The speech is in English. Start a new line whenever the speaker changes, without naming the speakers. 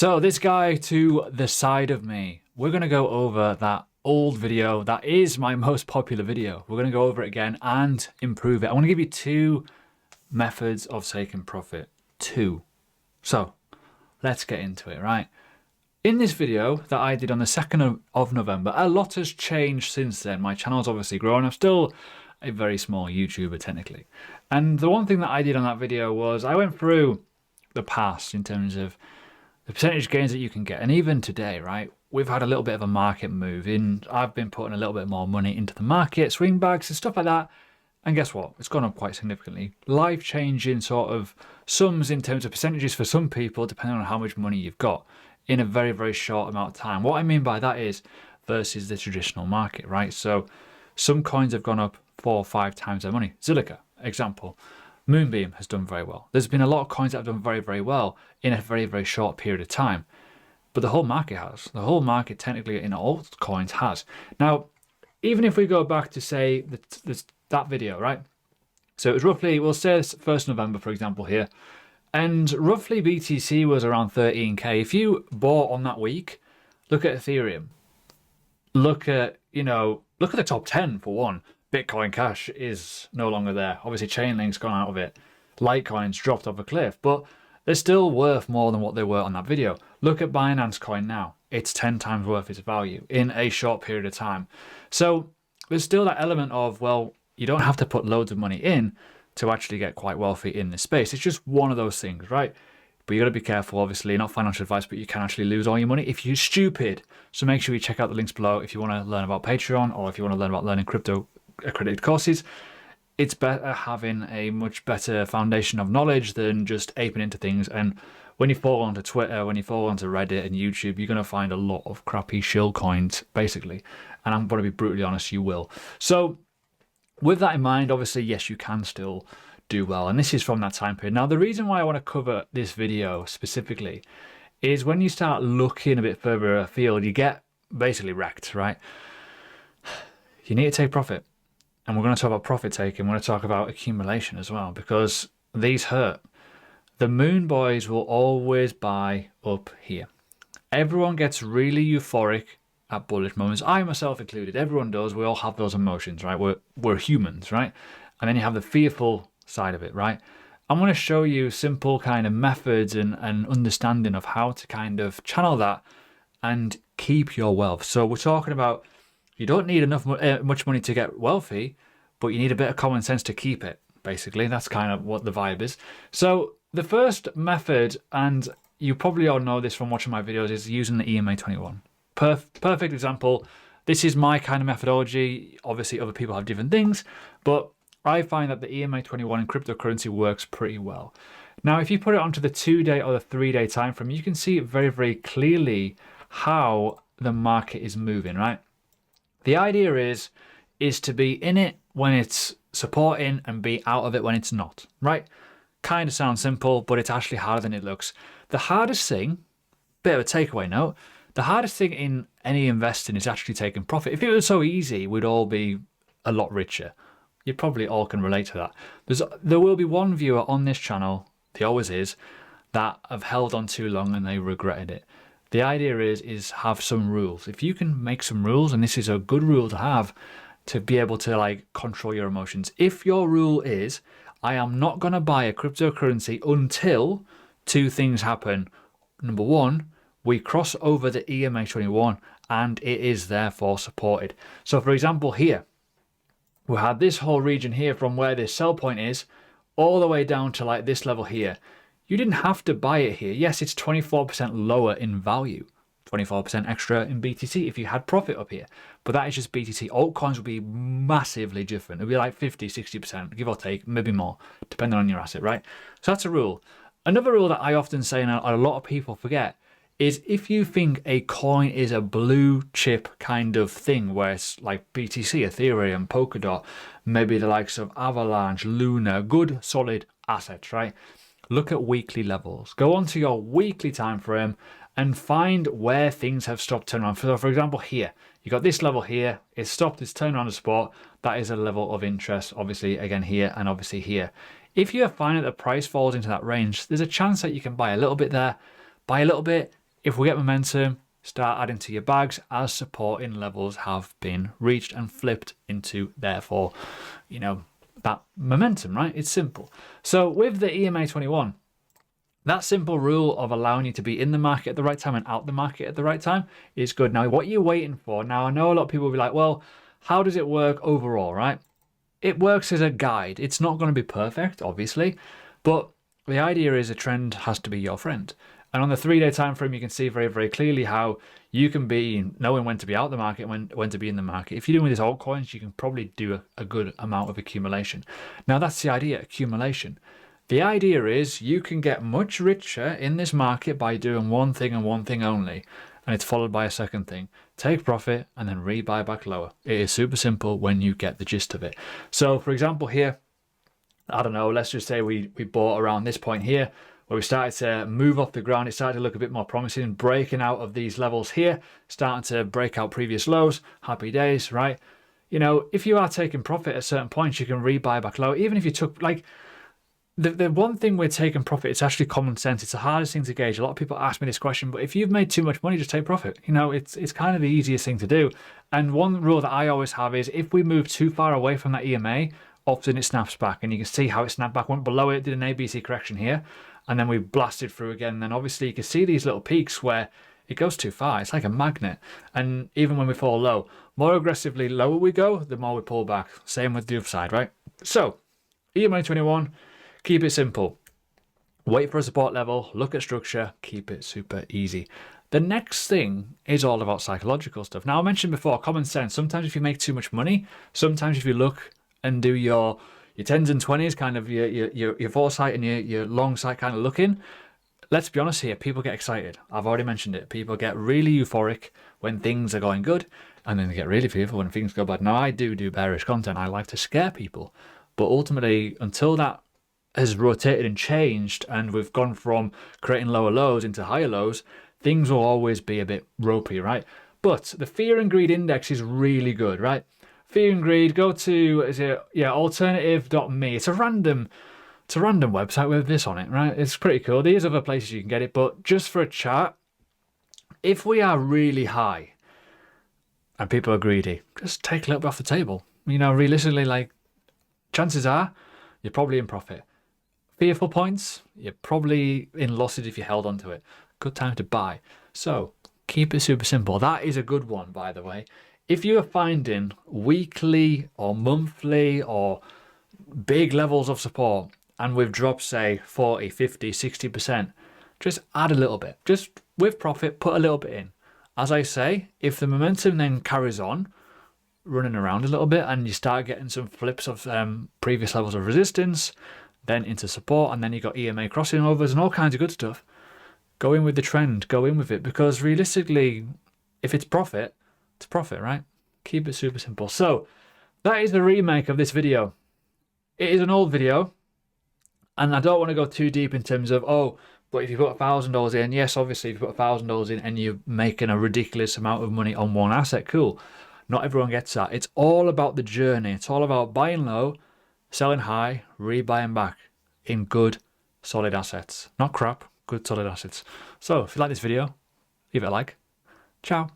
So this guy to the side of me, we're going to go over that old video. That is my most popular video. We're going to go over it again and improve it. I want to give you two methods of taking profit. Two. So let's get into it, right? In this video that I did on the 2nd of November, a lot has changed since then. My channel's obviously grown. I'm still a very small YouTuber technically. And the one thing that I did on that video was I went through the past in terms of the percentage gains that you can get. And even today, right, we've had a little bit of a market move in. I've been putting a little bit more money into the market, swing bags and stuff like that. And guess what? It's gone up quite significantly. Life-changing sort of sums in terms of percentages for some people, depending on how much money you've got in a very, very short amount of time. What I mean by that is versus the traditional market, right? So some coins have gone up 4 or 5 times their money. Zilliqa, example. Moonbeam has done very well. There's been a lot of coins that have done very, very well in a very, very short period of time. But the whole market has. The whole market technically in altcoins has. Now, even if we go back to say that video, right? So it was roughly, we'll say 1st November, for example, here. And roughly BTC was around 13K. If you bought on that week, look at Ethereum. Look at the top 10 for one. Bitcoin Cash is no longer there. Obviously, Chainlink's gone out of it. Litecoin's dropped off a cliff, but they're still worth more than what they were on that video. Look at Binance Coin now. It's 10 times worth its value in a short period of time. So there's still that element of, well, you don't have to put loads of money in to actually get quite wealthy in this space. It's just one of those things, right? But you got to be careful, obviously, not financial advice, but you can actually lose all your money if you're stupid. So make sure you check out the links below if you want to learn about Patreon or if you want to learn about learning crypto accredited courses. It's better having a much better foundation of knowledge than just aping into things. And when you fall onto Twitter, when you fall onto Reddit and YouTube, you're going to find a lot of crappy shill coins, basically. And I'm going to be brutally honest, you will. So with that in mind, obviously, yes, you can still do well. And this is from that time period. Now, the reason why I want to cover this video specifically is when you start looking a bit further afield, you get basically wrecked, right? You need to take profit. And we're going to talk about profit taking. We're going to talk about accumulation as well, because these hurt. The moon boys will always buy up here. Everyone gets really euphoric at bullish moments. I myself included. Everyone does. We all have those emotions, right? We're humans, right? And then you have the fearful side of it, right? I'm going to show you simple kind of methods and understanding of how to kind of channel that and keep your wealth. So we're talking about you don't need much money to get wealthy, but you need a bit of common sense to keep it. Basically, that's kind of what the vibe is. So the first method, and you probably all know this from watching my videos, is using the EMA 21. Perfect example. This is my kind of methodology. Obviously, other people have different things, but I find that the EMA 21 in cryptocurrency works pretty well. Now, if you put it onto the 2-day or the 3-day time frame, you can see very, very clearly how the market is moving, right? The idea is to be in it when it's supporting and be out of it when it's not, right? Kind of sounds simple, but it's actually harder than it looks. The hardest thing, bit of a takeaway note, the hardest thing in any investing is actually taking profit. If it was so easy, we'd all be a lot richer. You probably all can relate to that. There will be one viewer on this channel, there always is, that have held on too long and they regretted it. The idea is have some rules. If you can make some rules, and this is a good rule to have, to be able to like control your emotions. If your rule is, I am not going to buy a cryptocurrency until 2 things happen. Number 1, we cross over the EMA 21 and it is therefore supported. So for example, here, we had this whole region here from where this sell point is all the way down to like this level here. You didn't have to buy it here. Yes, it's 24% lower in value, 24% extra in BTC if you had profit up here. But that is just BTC. Altcoins would be massively different. It would be like 50, 60%, give or take, maybe more, depending on your asset, right? So that's a rule. Another rule that I often say, and a lot of people forget, is if you think a coin is a blue chip kind of thing, where it's like BTC, Ethereum, Polkadot, maybe the likes of Avalanche, Luna, good solid assets, right? Look at weekly levels. Go onto your weekly time frame and find where things have stopped turning around. So for example, here, you got this level here, it's stopped, it's turned around a spot. That is a level of interest, obviously, again here and obviously here. If you find that the price falls into that range, there's a chance that you can buy a little bit there, buy a little bit, if we get momentum, start adding to your bags as supporting levels have been reached and flipped into, therefore, you know, that momentum, right? It's simple. So with the EMA 21, that simple rule of allowing you to be in the market at the right time and out the market at the right time is good. Now, what you're waiting for, now I know a lot of people will be like, well, how does it work overall, right? It works as a guide. It's not going to be perfect, obviously, but the idea is a trend has to be your friend. And on the 3-day time frame, you can see very, very clearly how you can be knowing when to be out the market, when to be in the market. If you're doing with these altcoins, you can probably do a good amount of accumulation. Now, that's the idea, accumulation. The idea is you can get much richer in this market by doing one thing and one thing only. And it's followed by a second thing. Take profit and then rebuy back lower. It is super simple when you get the gist of it. So, for example, here, I don't know, let's just say we bought around this point here, where we started to move off the ground. It started to look a bit more promising, breaking out of these levels here, starting to break out previous lows. Happy days, right? You know, if you are taking profit at certain points, you can rebuy back low. Even if you took, like, the one thing we're taking profit, it's actually common sense. It's the hardest thing to gauge. A lot of people ask me this question, but if you've made too much money, just take profit. You know, it's kind of the easiest thing to do. And one rule that I always have is if we move too far away from that EMA, often it snaps back. And you can see how it snapped back, went below it, did an ABC correction here, and then we blasted through again. And then obviously you can see these little peaks where it goes too far. It's like a magnet. And even when we fall low, more aggressively lower we go, the more we pull back. Same with the other side, right? So, EMA 21, keep it simple. Wait for a support level, look at structure, keep it super easy. The next thing is all about psychological stuff. Now, I mentioned before, common sense. Sometimes if you make too much money, sometimes if you look and do your 10s and 20s, kind of your foresight and your long sight kind of looking, let's be honest here, people get excited. I've already mentioned it. People get really euphoric when things are going good, and then they get really fearful when things go bad. Now, I do bearish content. I like to scare people. But ultimately, until that has rotated and changed, and we've gone from creating lower lows into higher lows, things will always be a bit ropey, right? But the fear and greed index is really good, right? Fear and greed, go to, alternative.me. It's a random website with this on it, right? It's pretty cool. There's other places you can get it, but just for a chart, if we are really high and people are greedy, just take a little bit off the table. You know, realistically, like, chances are you're probably in profit. Fearful points, you're probably in losses if you held onto it. Good time to buy. So keep it super simple. That is a good one, by the way. If you are finding weekly or monthly or big levels of support and we've dropped, say, 40, 50, 60%, just add a little bit. Just with profit, put a little bit in. As I say, if the momentum then carries on, running around a little bit and you start getting some flips of previous levels of resistance, then into support, and then you got EMA crossing overs and all kinds of good stuff, go in with the trend, go in with it, because realistically, if it's profit, it's profit, right? Keep it super simple. So that is the remake of this video. It is an old video, and I don't want to go too deep in terms of, oh, but if you put $1,000 in, yes, obviously if you put $1,000 in and you're making a ridiculous amount of money on one asset, cool. Not everyone gets that. It's all about the journey. It's all about buying low, selling high, rebuying back in good, solid assets. Not crap, good, solid assets. So if you like this video, leave it a like. Ciao.